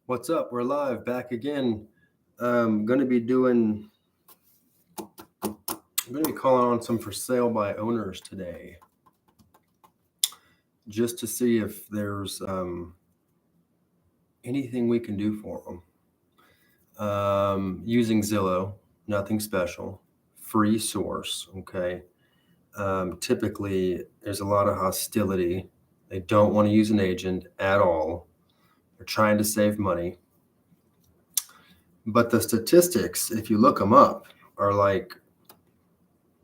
What's up? We're live, back again. Going to be doing. I'm going to be calling on some for sale by owners today, just to see if there's anything we can do for them. Using Zillow, nothing special, free source. Okay. Typically, there's a lot of hostility. They don't want to use an agent at all. They're trying to save money. But the statistics, if you look them up, are like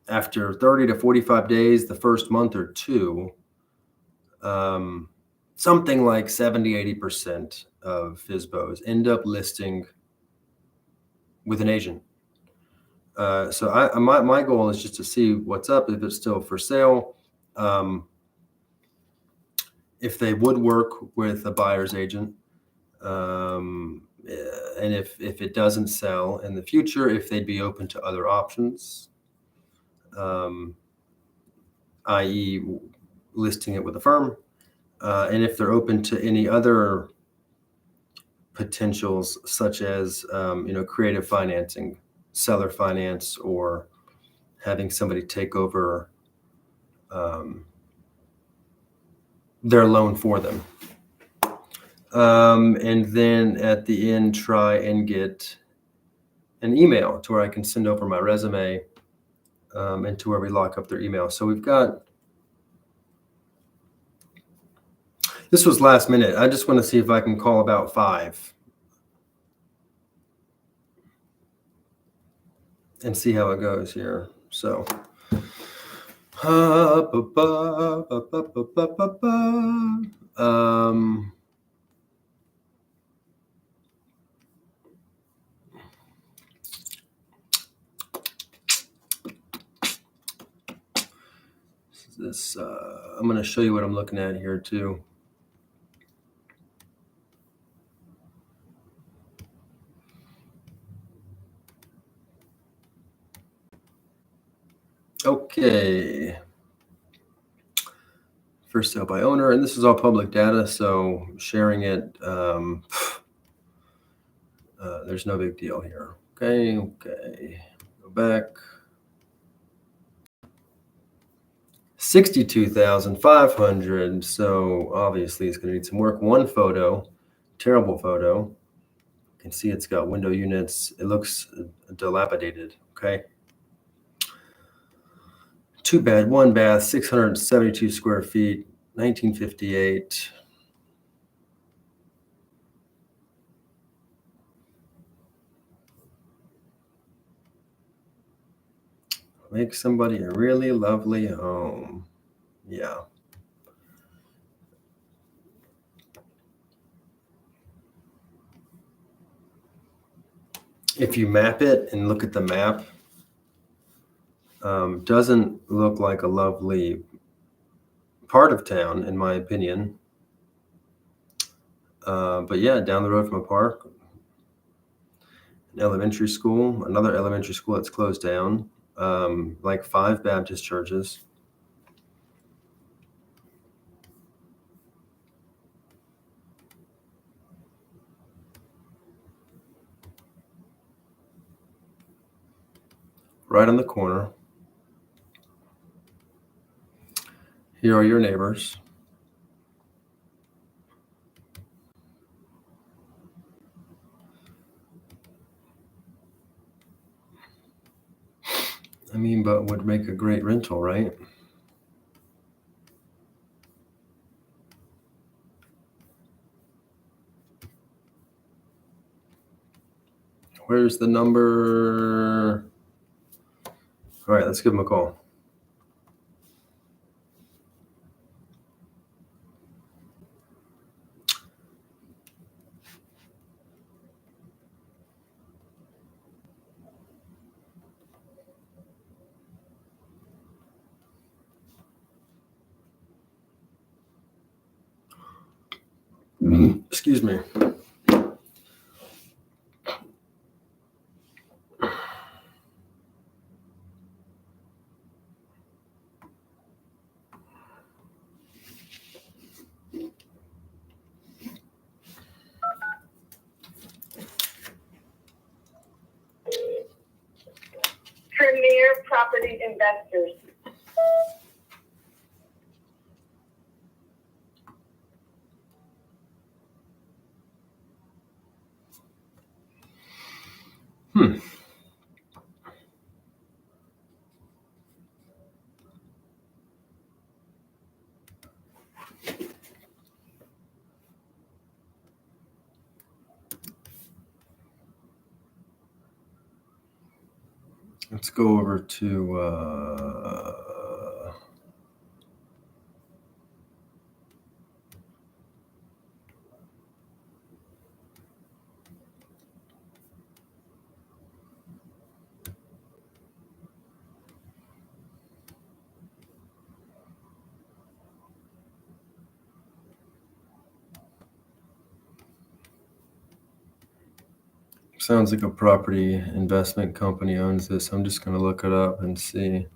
after 30 to 45 days, the first month or two, something like 70-80% of FSBOs end up listing with an agent. So my goal is just to see what's up, if it's still for sale, if they would work with a buyer's agent, and if it doesn't sell in the future, if they'd be open to other options, i.e. listing it with a firm, and if they're open to any other potentials, such as creative financing, seller finance, or having somebody take over their loan for them. And then at the end, try and get an email to where I can send over my resume, and to where we lock up their email. So we've got, this was last minute. I just want to see if I can call about 5 and see how it goes here. So this I'm going to show you what I'm looking at here too. Okay. For sale by owner, and this is all public data, so sharing it, there's no big deal here. Okay. Go back. 62,500. So obviously it's going to need some work. One photo, terrible photo. You can see it's got window units. It looks dilapidated. Okay. 2 bed, 1 bath, 672 square feet, 1958. Make somebody a really lovely home. Yeah. If you map it and look at the map, doesn't look like a lovely part of town, in my opinion. But yeah, down the road from a park, an elementary school, another elementary school that's closed down, like 5 Baptist churches. Right on the corner. Here are your neighbors. I mean, but would make a great rental, right? Where's the number? All right, let's give them a call. Excuse me. investors. Let's go over to sounds like a property investment company owns this. I'm just going to look it up and see.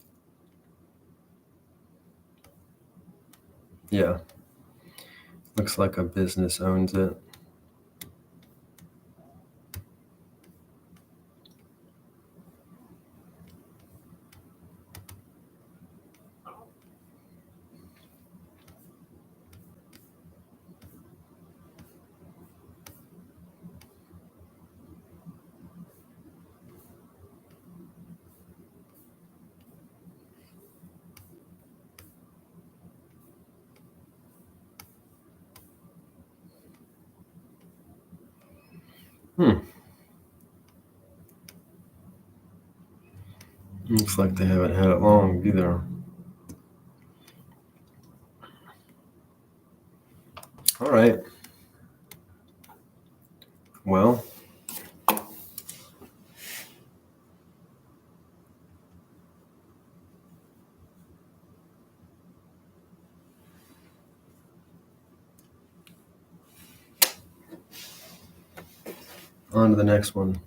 Yeah. Looks like a business owns it. Looks like they haven't had it long either. All right. Well, on to the next one.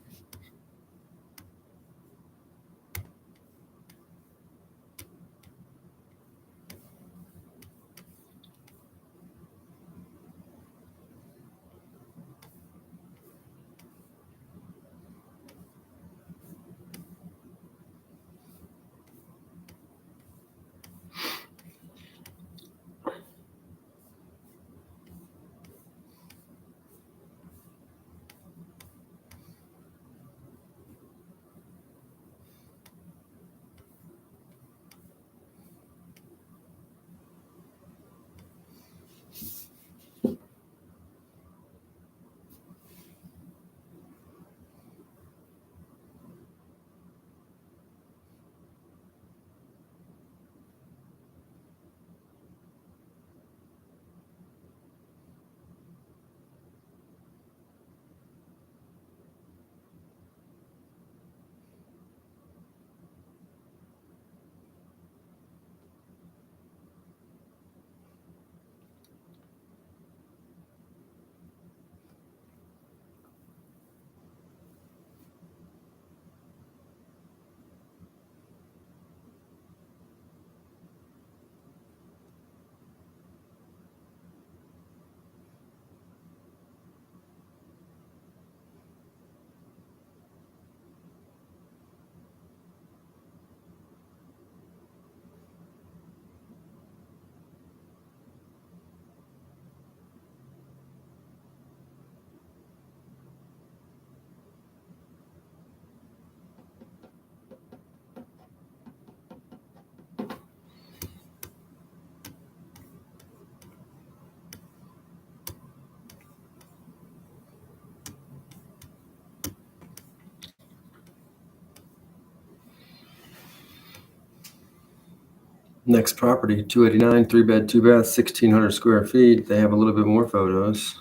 Next property, 289, 3-bed, 2-bath, 1,600 square feet. They have a little bit more photos.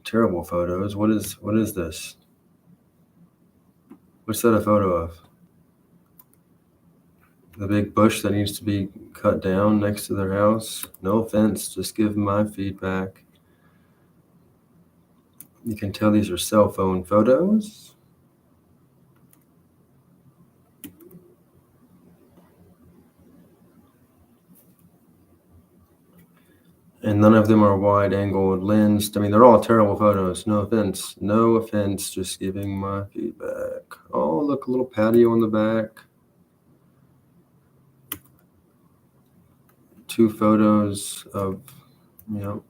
Terrible photos. What is this? What's that a photo of? The big bush that needs to be cut down next to their house. No offense, just give my feedback. You can tell these are cell phone photos. And none of them are wide-angled lensed. I mean, they're all terrible photos. No offense. No offense. Just giving my feedback. Oh, look, a little patio in the back. 2 photos of, you know,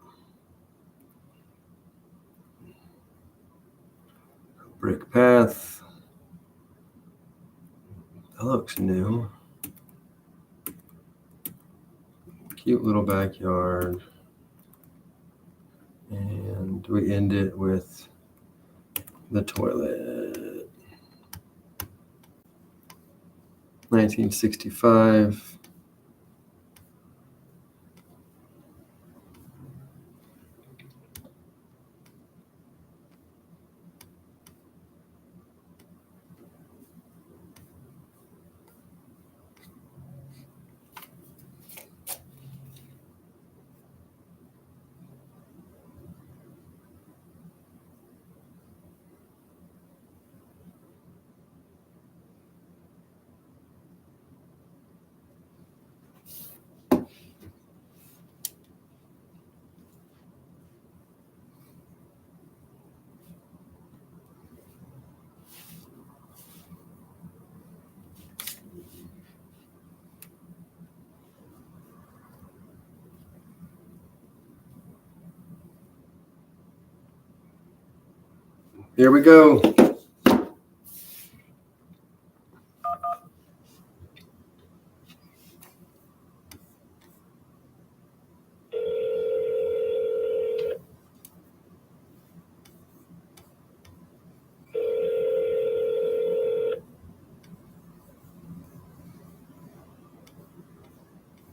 brick path. That looks new. Cute little backyard. And we end it with the toilet. 1965. Here we go.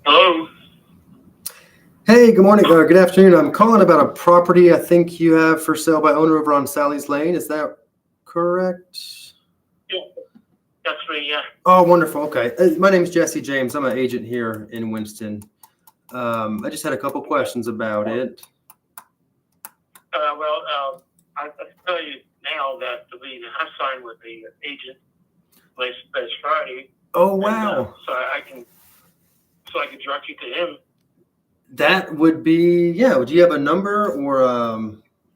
Hello. Hey, good morning, or good afternoon. I'm calling about a property I think you have for sale by owner over on Sally's Lane. Is that correct? Yeah, that's me. Yeah. Oh, wonderful. Okay. My name is Jesse James. I'm an agent here in Winston. I just had a couple questions about it. I tell you now that we have signed with the agent last Friday. Oh, wow. And, so I can direct you to him. That would be, yeah. Would you have a number or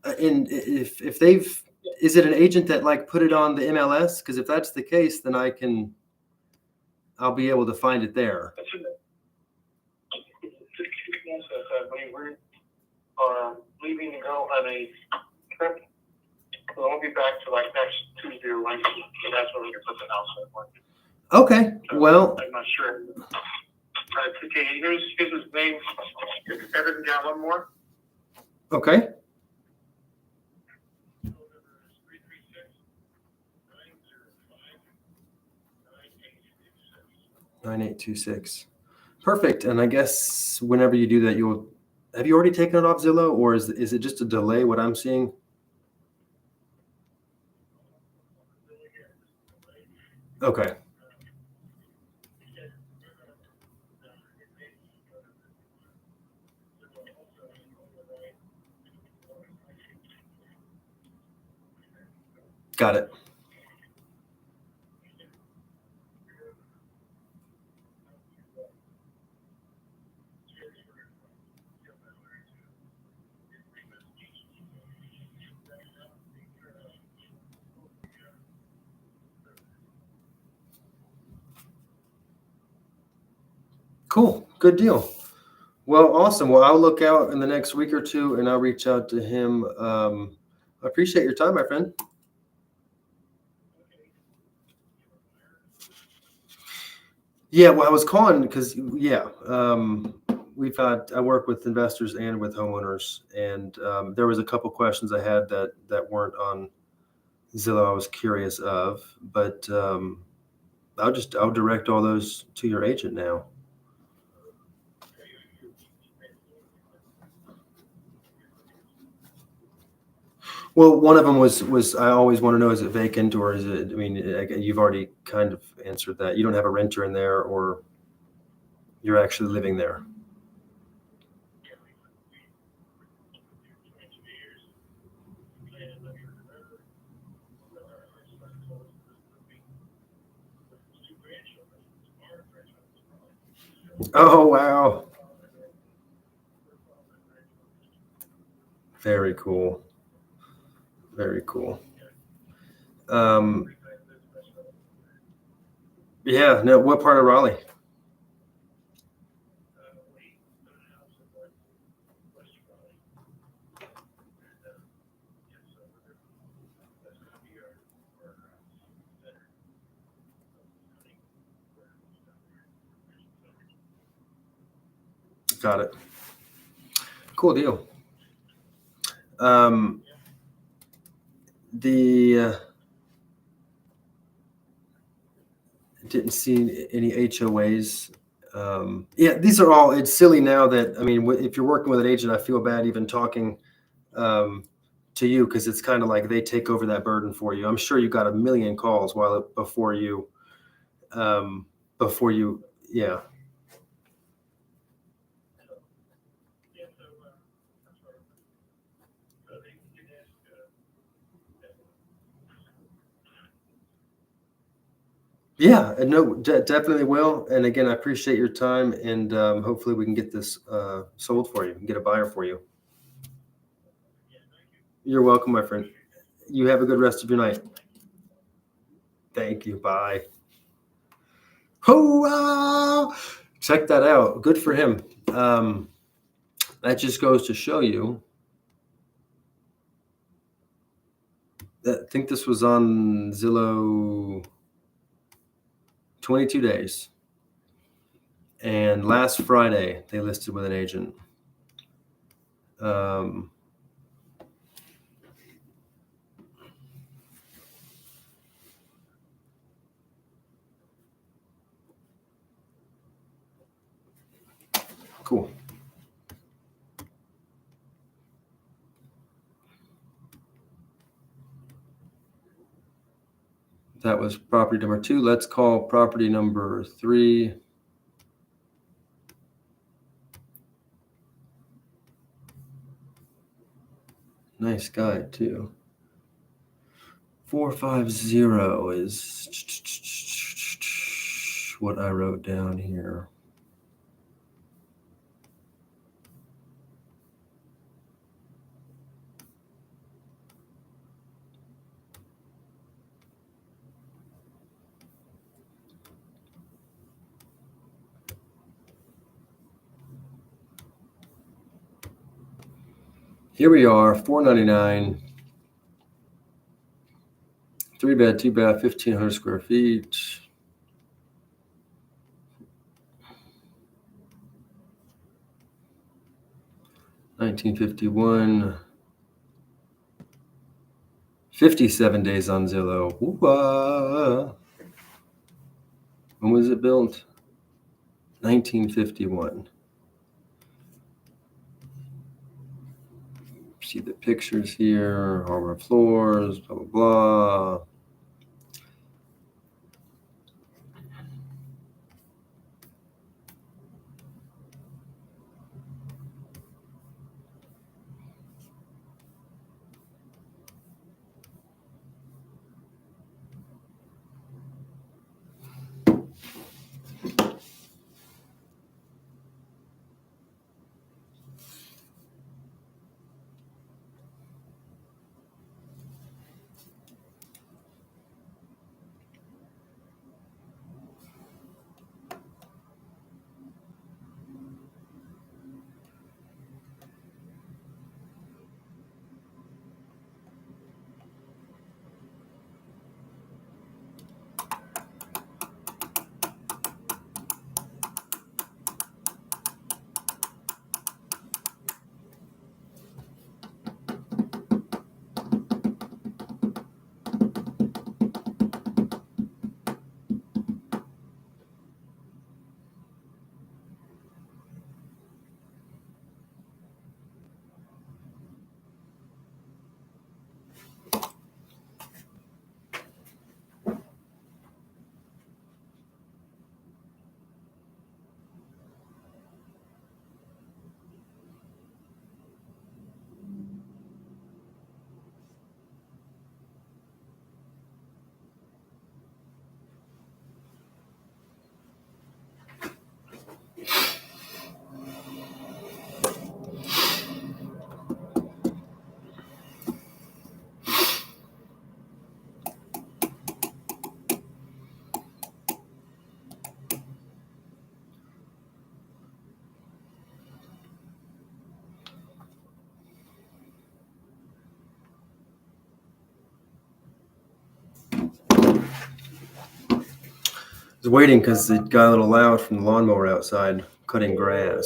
if they've, is it an agent that like put it on the MLS? Because if that's the case, then I'll be able to find it there. We are leaving to go on a trip. So I'll be back to like next Tuesday or Wednesday. So that's when we can put the house up. Okay. So well, I'm not sure. Okay, here's his name. Everything down one more. Okay. 9826. Perfect. And I guess whenever you do that, have you already taken it off Zillow, or is it just a delay what I'm seeing? Okay. Got it. Cool. Good deal. Well, awesome. Well, I'll look out in the next week or two and I'll reach out to him. I appreciate your time, my friend. Yeah, well, I was calling because, I work with investors and with homeowners, and there was a couple questions I had that weren't on Zillow I was curious of, but I'll direct all those to your agent now. Well, one of them was I always want to know, is it vacant or is it, I mean, you've already kind of answered that. You don't have a renter in there, or you're actually living there. Oh, wow. Very cool. Very cool. Yeah, no, what part of Raleigh? Got it. Cool deal. Didn't see any HOAs. Yeah, these are all. It's silly now that if you're working with an agent, I feel bad even talking to you because it's kind of like they take over that burden for you. I'm sure you got a million calls before you. Yeah. Yeah, no, definitely will. And again, I appreciate your time, and hopefully we can get this sold for you and get a buyer for you. You're welcome, my friend. You have a good rest of your night. Thank you. Bye. Oh, check that out. Good for him. That just goes to show you. I think this was on Zillow 22 days. And last Friday, they listed with an agent. Cool. That was property number 2. Let's call property number 3. Nice guy, too. 450 is what I wrote down here. Here we are, $499, 3-bed, 2-bath, 1,500 square feet. $19.51. 57 days on Zillow. Ooh-ah. When was it built? 1951. See the pictures here, hardwood floors, blah, blah, blah. was waiting because it got a little loud from the lawnmower outside cutting grass.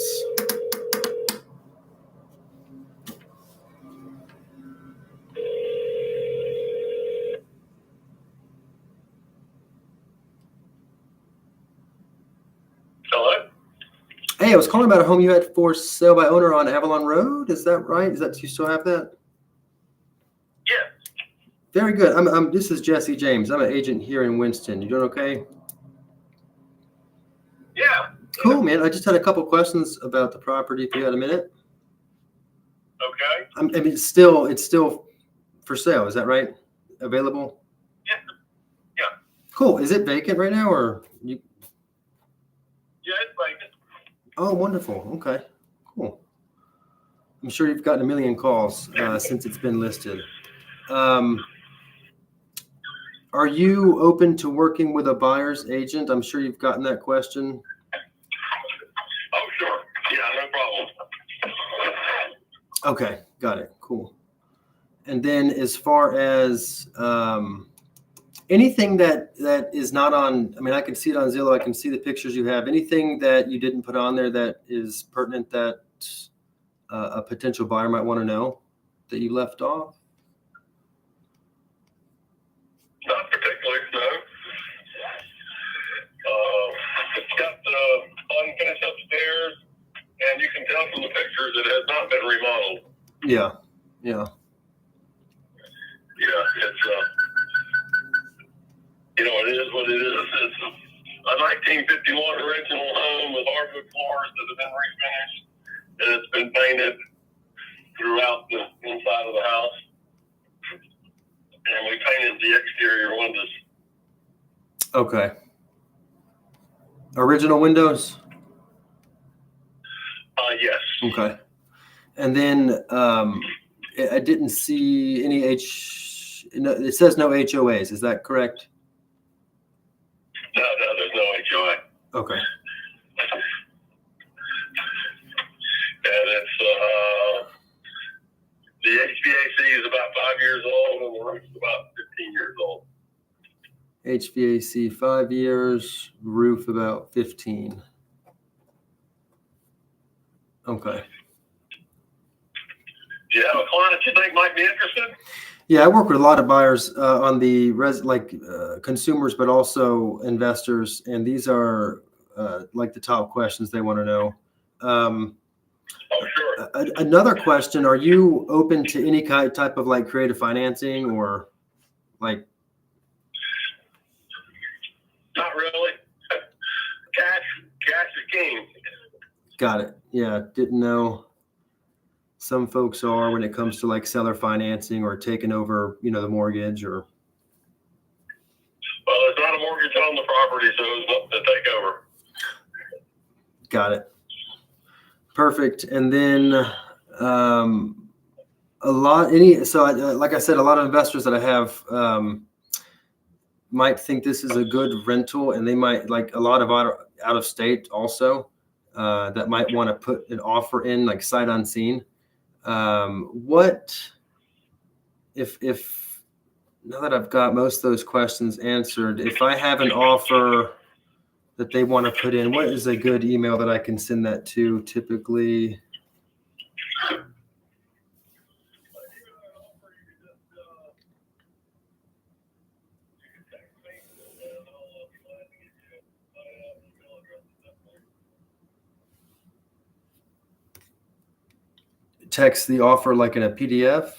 Hello? Hey, I was calling about a home you had for sale by owner on Avalon Road. Is that right? Is that you still have that? Yes. Very good. This is Jesse James. I'm an agent here in Winston. You doing okay? Yeah. Cool, man. I just had a couple questions about the property. If you had a minute. Okay. I mean, it's still for sale. Is that right? Available? Yeah. Yeah. Cool. Is it vacant right now, or you? Yeah, it's vacant. Oh, wonderful. Okay, cool. I'm sure you've gotten a million calls since it's been listed. Are you open to working with a buyer's agent? I'm sure you've gotten that question. Oh, sure. Yeah, no problem. Okay, got it. Cool. And then as far as anything that is not on, I mean, I can see it on Zillow. I can see the pictures you have. Anything that you didn't put on there that is pertinent that a potential buyer might want to know that you left off? Not particularly, no. It's got unfinished upstairs, and you can tell from the pictures it has not been remodeled. Yeah. Yeah, it's it is what it is. It's a 1951 original home with hardwood floors that have been refinished, and it's been painted throughout the inside of the house. And we painted the exterior windows. Okay. Original windows? Yes. Okay. And then I didn't see any it says no HOAs. Is that correct? No, there's no HOA. Okay. And it's the HVAC is about 5 years old, and the roof's about 15 years old. HVAC 5 years, roof about 15. Okay. Do you have a client that you think might be interested? Yeah, I work with a lot of buyers on the consumers, but also investors, and these are like the top questions they want to know. Oh, sure. Another question: are you open to any type of like creative financing or like? Not really. Cash is king. Got it. Yeah, didn't know. Some folks are when it comes to like seller financing or taking over, the mortgage or. Well, there's not a mortgage on the property, so it's not to take over. Got it. Perfect. And then like I said, a lot of investors that I have might think this is a good rental, and they might like a lot of out of state also that might want to put an offer in like sight unseen. What if now that I've got most of those questions answered, if I have an offer that they want to put in, what is a good email that I can send that to typically? Text the offer like in a PDF?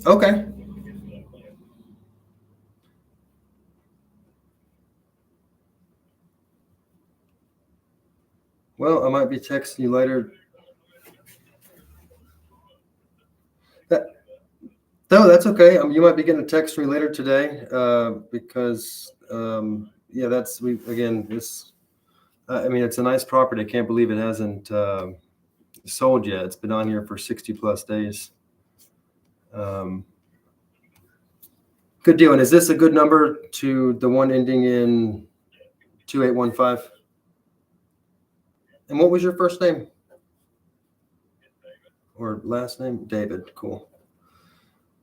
Okay. Well, I might be texting you later. No, that's okay. You might be getting a text from me later today because, it's a nice property. I can't believe it hasn't sold yet. It's been on here for 60 plus days. Good deal. And is this a good number to the one ending in 2815? And what was your first name or last name? David. Cool.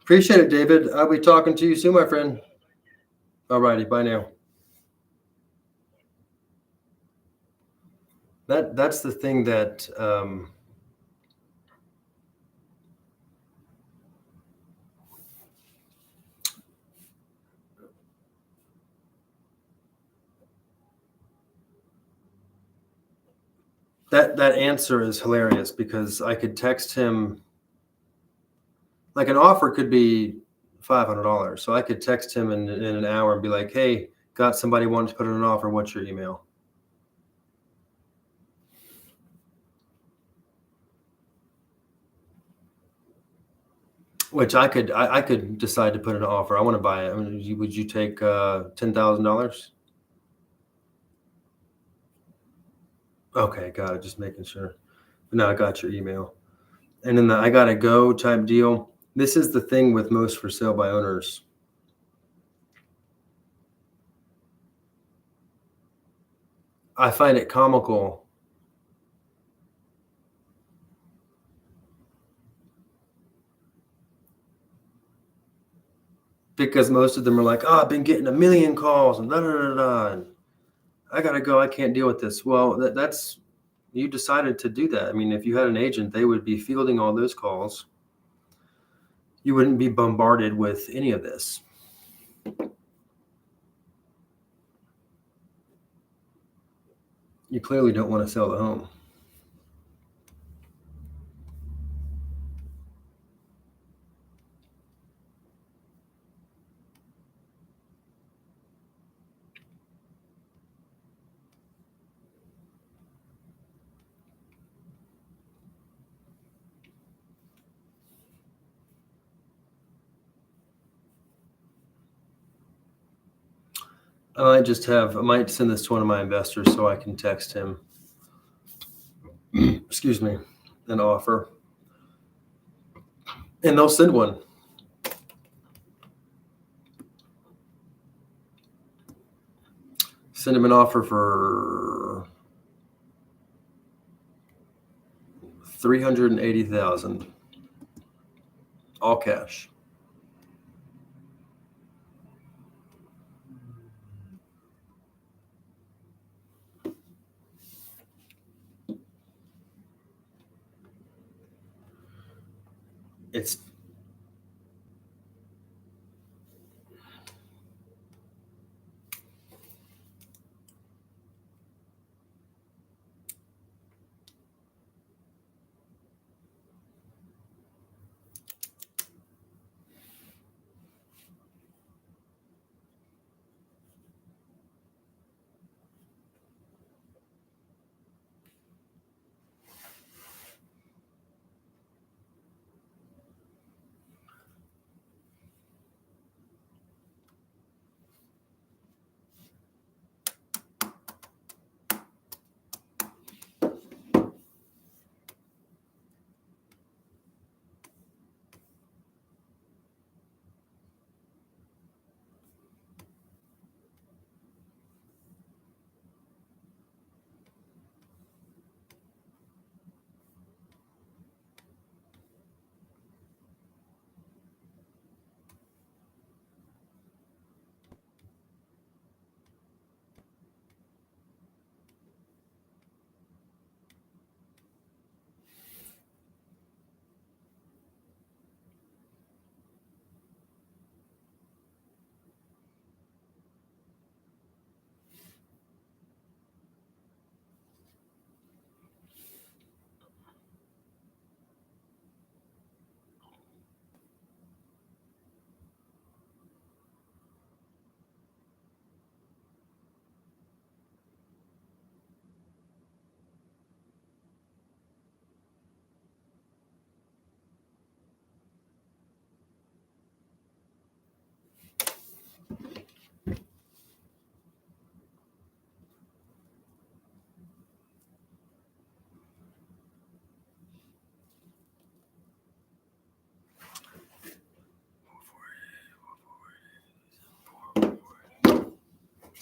Appreciate it, David. I'll be talking to you soon, my friend. All righty. Bye now. That's the thing that that answer is hilarious, because I could text him, like an offer could be $500. So I could text him in an hour and be like, hey, got somebody wanting to put in an offer. What's your email? Which I could decide to put in an offer. I want to buy it. I mean, would you take $10,000? Okay, got it. Just making sure. No, I got your email. And then I got a go type deal. This is the thing with most for sale by owners. I find it comical because most of them are like, oh, I've been getting a million calls and da da da da. And I gotta go. I can't deal with this. Well, that's you decided to do that. I mean, if you had an agent, they would be fielding all those calls. You wouldn't be bombarded with any of this. You clearly don't want to sell the home. I might send this to one of my investors so I can text him, excuse me, an offer. And they'll send one. Send him an offer for $380,000, all cash. It's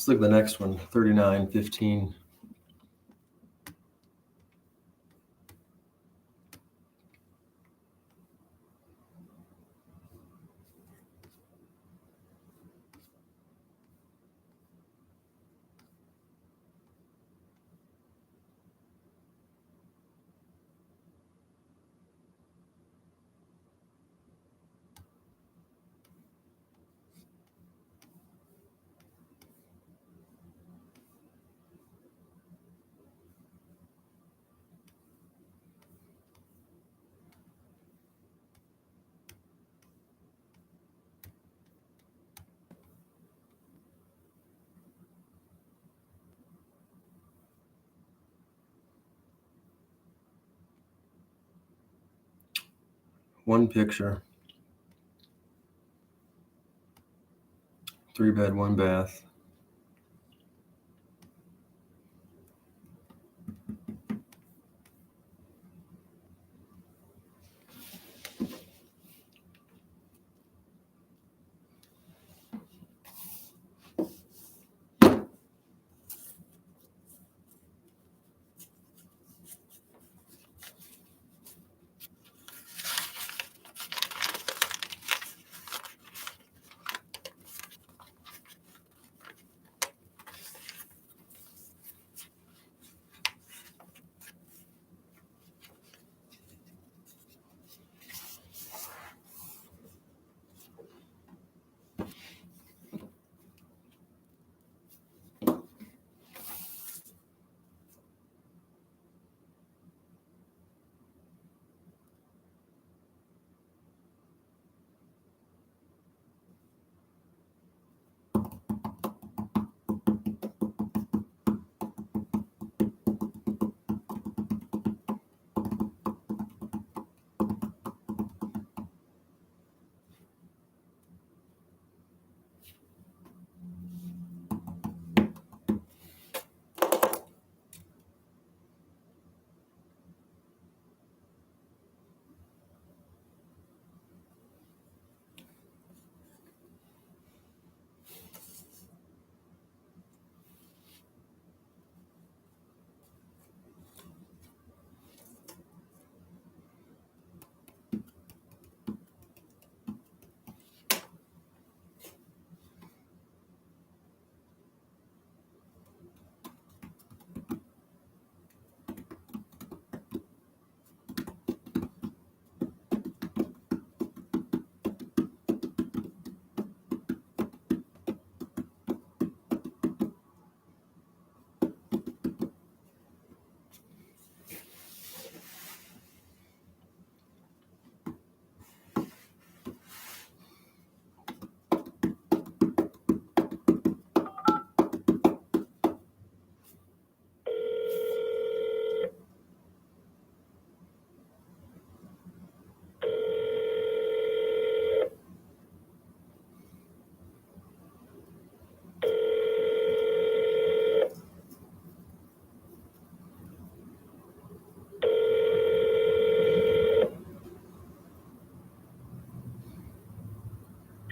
let's look at the next one, 3915. one picture, 3-bed, 1 bath.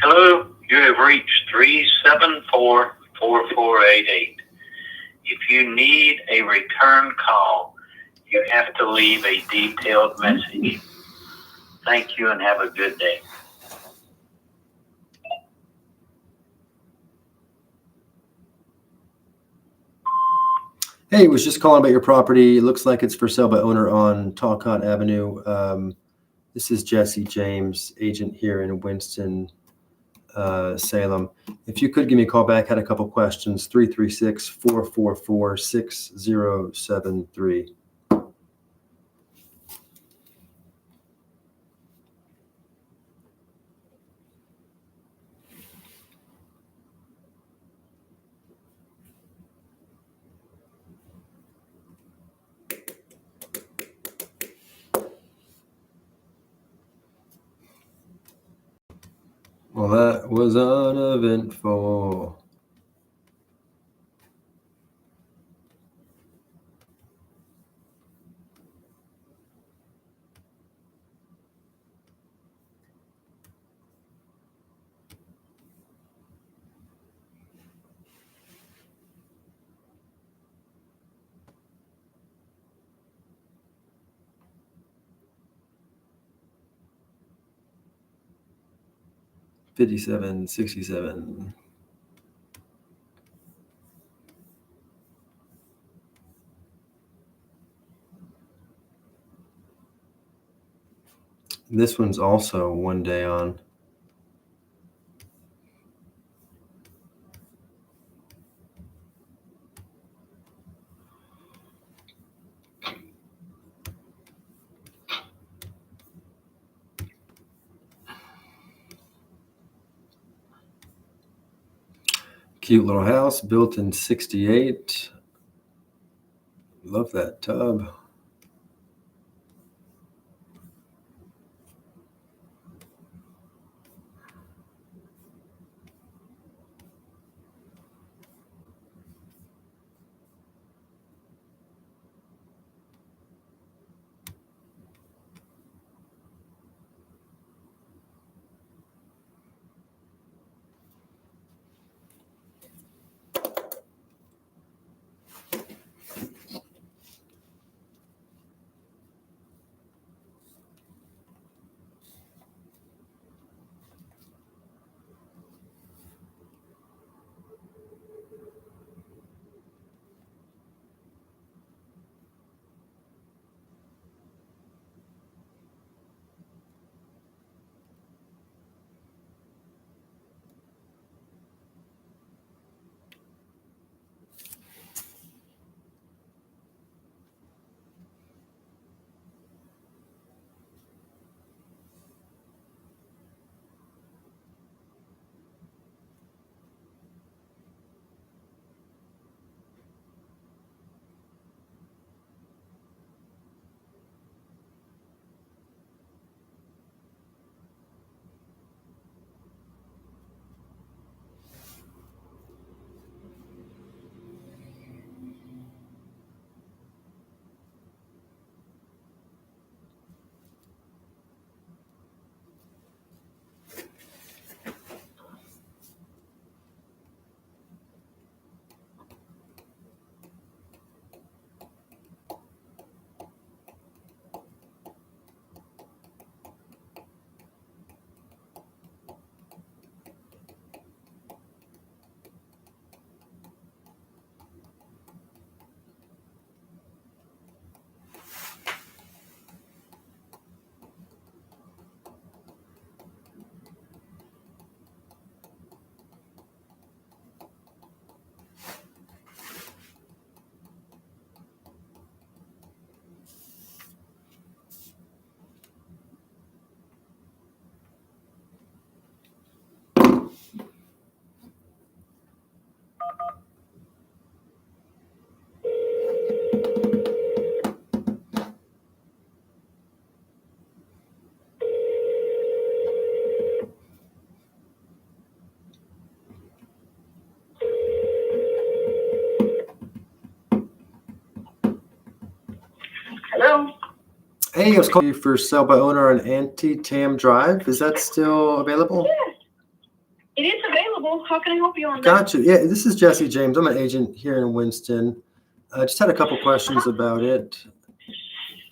Hello, you have reached 374-4488. If you need a return call, you have to leave a detailed message. Thank you and have a good day. Hey, was just calling about your property. It looks like it's for sale by owner on Talcott Avenue. This is Jesse James, agent here in Winston, Salem. If you could give me a call back, had a couple questions, 336-444-6073. Well, that was uneventful. $57.67. This one's also 1 day on. Cute little house built in 68. Love that tub. Hey, I was calling you for sale by owner on Anti-Tam Drive. Is that still available? Yes, it is available. How can I help you on that? Gotcha. Yeah, this is Jesse James. I'm an agent here in Winston. I just had a couple questions about it.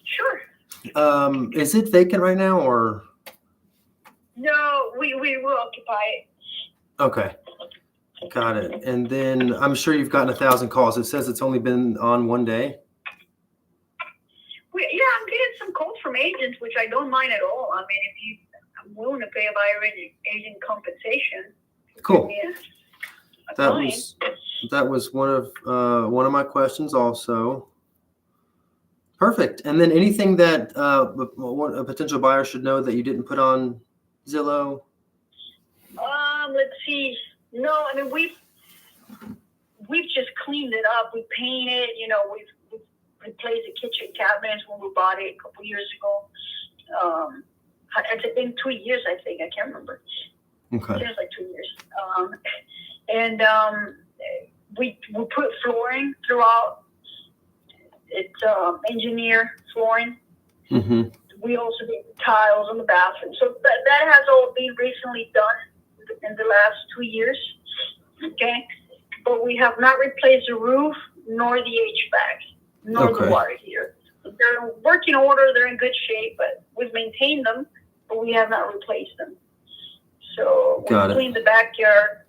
Sure. Is it vacant right now or? No, we will occupy it. Okay, got it. And then I'm sure you've gotten 1,000 calls. It says it's only been on one day. I'm getting some calls from agents, which I don't mind at all. I mean, I'm willing to pay a buyer agent compensation. Cool. Yeah. That was one of my questions also. Perfect. And then anything that a potential buyer should know that you didn't put on Zillow? Let's see. No, I mean we've just cleaned it up. We painted. We've replaced the kitchen cabinets when we bought it a couple years ago. It's been 2 years, I think. I can't remember. Okay. It feels like 2 years. And we put flooring throughout. It's engineered flooring. Mm-hmm. We also did tiles on the bathroom. So that has all been recently done in the last 2 years. Okay. But we have not replaced the roof nor the HVAC nor the water heater. They're in working order. They're in good shape, but we've maintained them, but we have not replaced them. So we cleaned the backyard.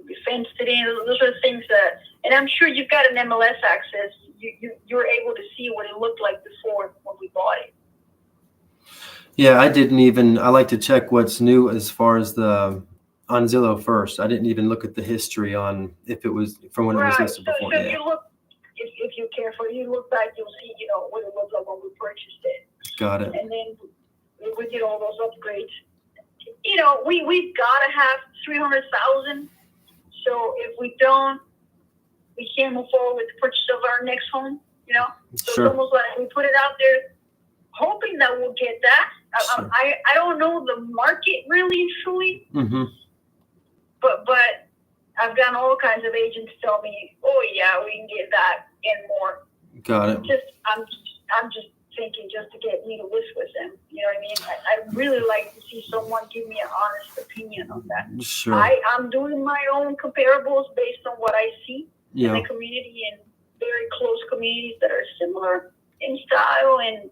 We fenced it in. Those are things that, and I'm sure you've got an MLS access. You're able to see what it looked like before when we bought it. Yeah, I like to check what's new as far as on Zillow first. I didn't even look at the history on if it was from when it was listed before. So you look, if you're careful, you look back, you'll see, what it looked like when we purchased it. Got it. And then we did all those upgrades. We've got to have 300,000. So if we don't, we can't move forward with the purchase of our next home. So Sure. It's almost like we put it out there, hoping that we'll get that. Sure. I don't know the market really truly, Mm-hmm. but I've gotten all kinds of agents tell me, oh yeah, we can get that and more. Got it. I'm just thinking just to get me to list with them. You know what I mean? I'd really like to see someone give me an honest opinion on that. Sure. I'm doing my own comparables based on what I see in the community and very close communities that are similar in style and,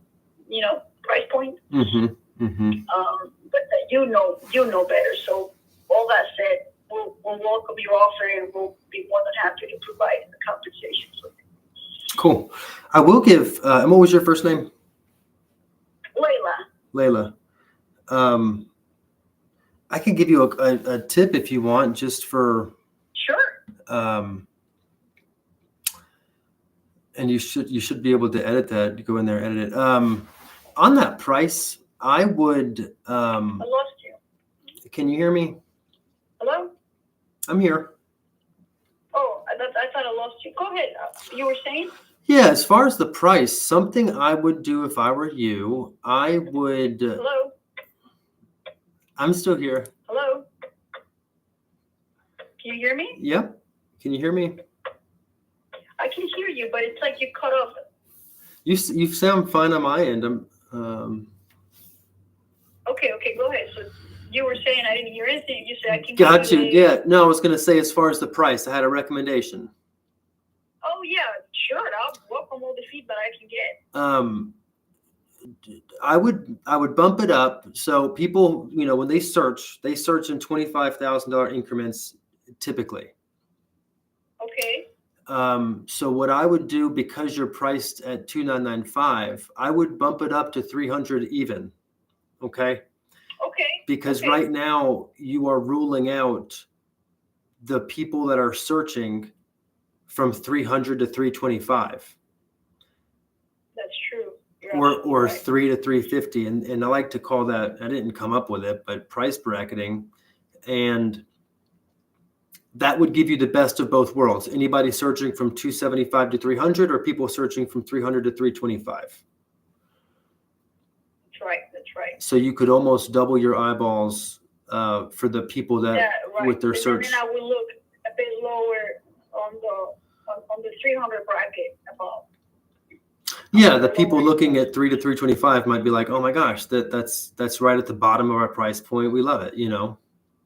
price point. Mm-hmm. Mm-hmm. But you know better. So all that said, we'll welcome your offer and we'll be more than happy to provide the compensation for it. Cool. I will give, and what was your first name? Layla. I can give you a tip if you want, just for. Sure. And you should be able to edit that. You go in there, edit it. On that price, I would. I lost you. Can you hear me? Hello? I'm here. Oh, I thought I lost you. Go ahead. You were saying? Yeah, as far as the price, something I would do if I were you, I would. Hello? I'm still here. Hello? Can you hear me? Yep. Can you hear me? I can hear you, but it's like you cut off. You sound fine on my end. Okay, go ahead. So you were saying I didn't hear anything. You said I can Got hear you. Yeah. No, I was going to say as far as the price, I had a recommendation. Oh, yeah, sure. I'll welcome all the feedback I can get. I would bump it up. So people, when they search in $25,000 increments typically. Okay. So what I would do, because you're priced at $2,995, I would bump it up to $300 even. Okay. Okay. Because right now you are ruling out the people that are searching from 300 to 325. That's true. Or right. 3 to 350. And I like to call that, I didn't come up with it, but price bracketing. And that would give you the best of both worlds. Anybody searching from 275 to 300 or people searching from 300 to 325. That's right. So you could almost double your eyeballs for the people that with their search. And then I would look a bit lower on the 300 bracket above. Yeah, the people looking at 3 to 325 might be like, "Oh my gosh, that's right at the bottom of our price point. We love it," you know.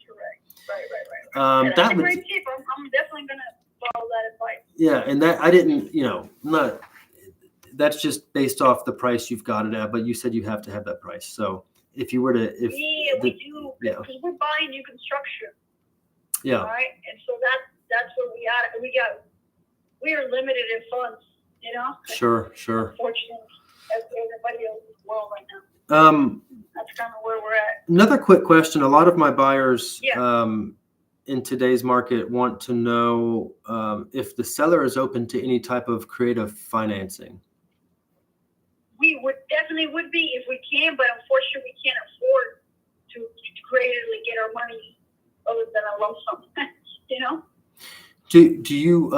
Correct. Right. That That's a would, great tip. I'm definitely gonna follow that advice. yeah, and that I didn't, you know, not that's just based off the price you've got it at, but you said you have to have that price. So if you were to, if Yeah, we do yeah, because we're buying new construction, yeah, right? And so that's where we are. We are limited in funds, you know. sure. Unfortunately, as everybody else as well right now. That's kind of where we're at. Another quick question. A lot of my buyers, Yeah. in today's market want to know if the seller is open to any type of creative financing. We definitely would be if we can, but unfortunately, we can't afford to creatively get our money other than a lump sum. You know. Do you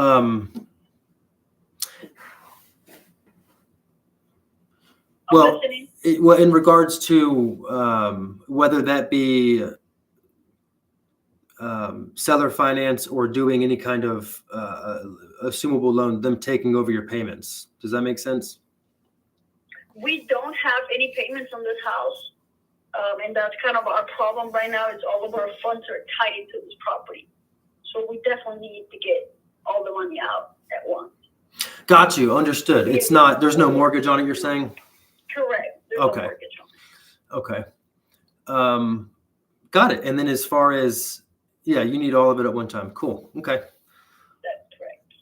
well, Listening. well, in regards to whether that be seller finance or doing any kind of assumable loan, them taking over your payments. Does that make sense? We don't have any payments on this house, and that's kind of our problem right now. Is all of our funds are tied into this property, so we definitely need to get all the money out at once. Got you. Understood. It's not. There's no mortgage on it. You're saying? Correct. There's Okay. no mortgage on it. Okay. Got it. And then as far as, yeah, you need all of it at one time. Cool. Okay. That's correct.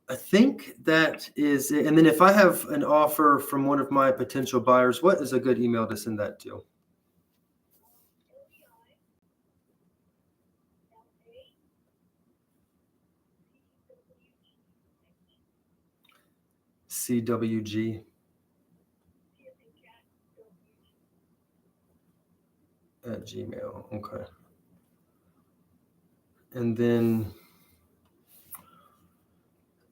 I think that is it. And then if I have an offer from one of my potential buyers, what is a good email to send that to? CWG at Gmail. Okay. And then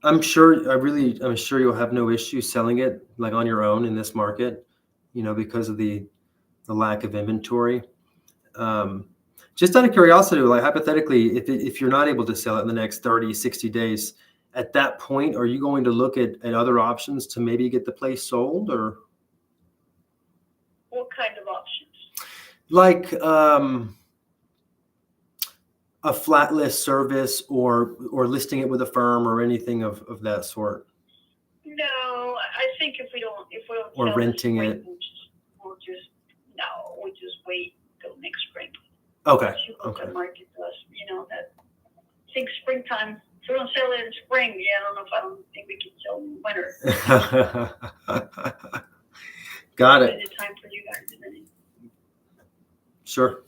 I'm sure you'll have no issue selling it like on your own in this market, you know, because of the lack of inventory. Just out of curiosity, like hypothetically, if you're not able to sell it in the next 30, 60 days, at that point, are you going to look at other options to maybe get the place sold, or What kind of options? like a flat list service or listing it with a firm or anything of that sort? No, I think if we don't Or sell renting this it. spring, we'll just wait till next spring. Okay. See what Okay. the market does. You know that. I think springtime. If we don't sell it in spring, I don't think we can sell in winter. Got it. It's time for you guys, isn't it? Sure.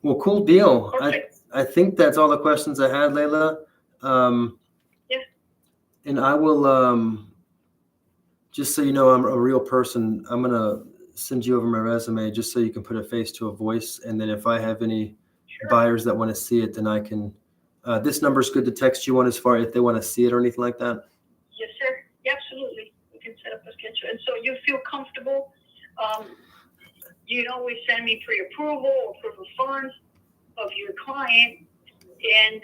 Well, cool deal. Perfect. I think that's all the questions I had, Layla. Yeah. And I will, just so you know, I'm a real person. I'm going to send you over my resume just so you can put a face to a voice. And then if I have any buyers that want to see it, then I can, this number is good to text you on as far if they want to see it or anything like that. Yes, sir. Yeah, absolutely. We can set up a schedule. And so you feel comfortable. You can always send me pre-approval or proof of funds of your client, and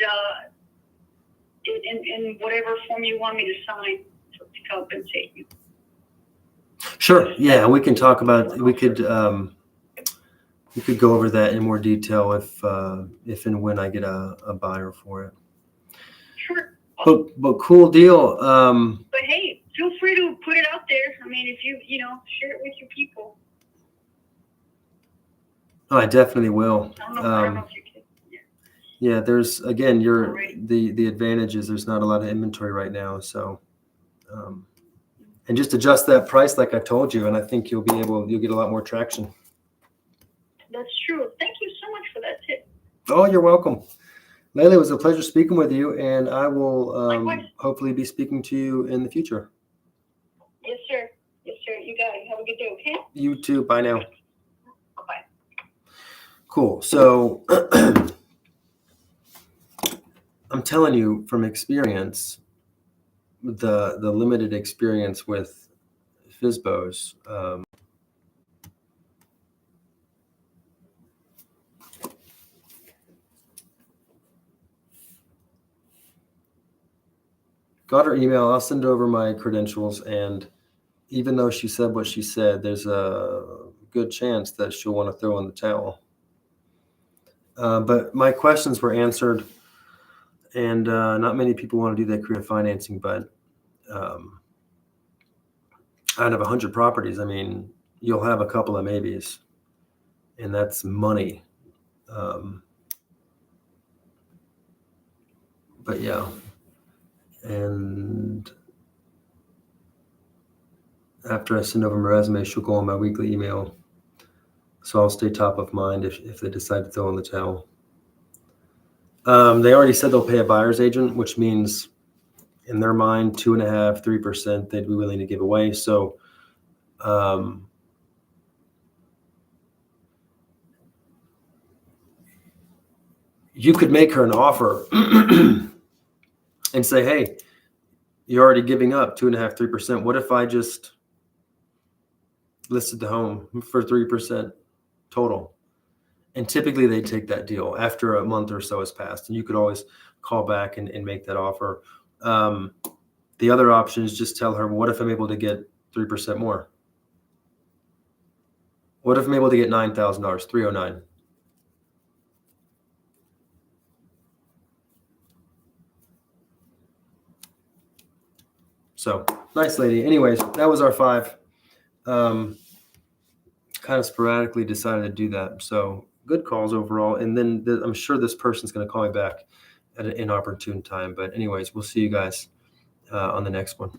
in whatever form you want me to sign to compensate you. Sure. Yeah, we can talk about. We could go over that in more detail if and when I get a buyer for it. Sure. But cool deal. But hey, feel free to put it out there. I mean, if you share it with your people. Oh, I definitely will. I don't know if you can. Yeah, there's again, the advantage is there's not a lot of inventory right now, so and just adjust that price like I told you, and I think you'll get a lot more traction. That's true. Thank you so much for that tip. Oh, you're welcome. Layla, it was a pleasure speaking with you, and I will hopefully be speaking to you in the future. Yes, sir. Yes, sir. You got it. Have a good day, okay? You too. Bye now. Bye-bye. Cool. So I'm telling you from experience, the limited experience with FSBOs, got her email. I'll send over my credentials, and even though she said what she said, there's a good chance that she'll want to throw in the towel. But my questions were answered, and not many people want to do that creative financing, but out of 100 properties, I mean, you'll have a couple of maybes, and that's money. But yeah, and after I send over my resume, she'll go on my weekly email. So I'll stay top of mind if they decide to throw in the towel. They already said they'll pay a buyer's agent, which means in their mind, 2.5%, 3% they'd be willing to give away. So you could make her an offer and say, hey, you're already giving up 2.5%, 3%. What if I just listed the home for 3% total? And typically they take that deal after a month or so has passed, and you could always call back and make that offer. The other option is just tell her, well, what if I'm able to get 3% more? What if I'm able to get $9,000, $309,000? So nice lady. Anyways, that was our 5. Kind of sporadically decided to do that. So good calls overall. And then I'm sure this person's going to call me back at an inopportune time. But anyways, we'll see you guys on the next one.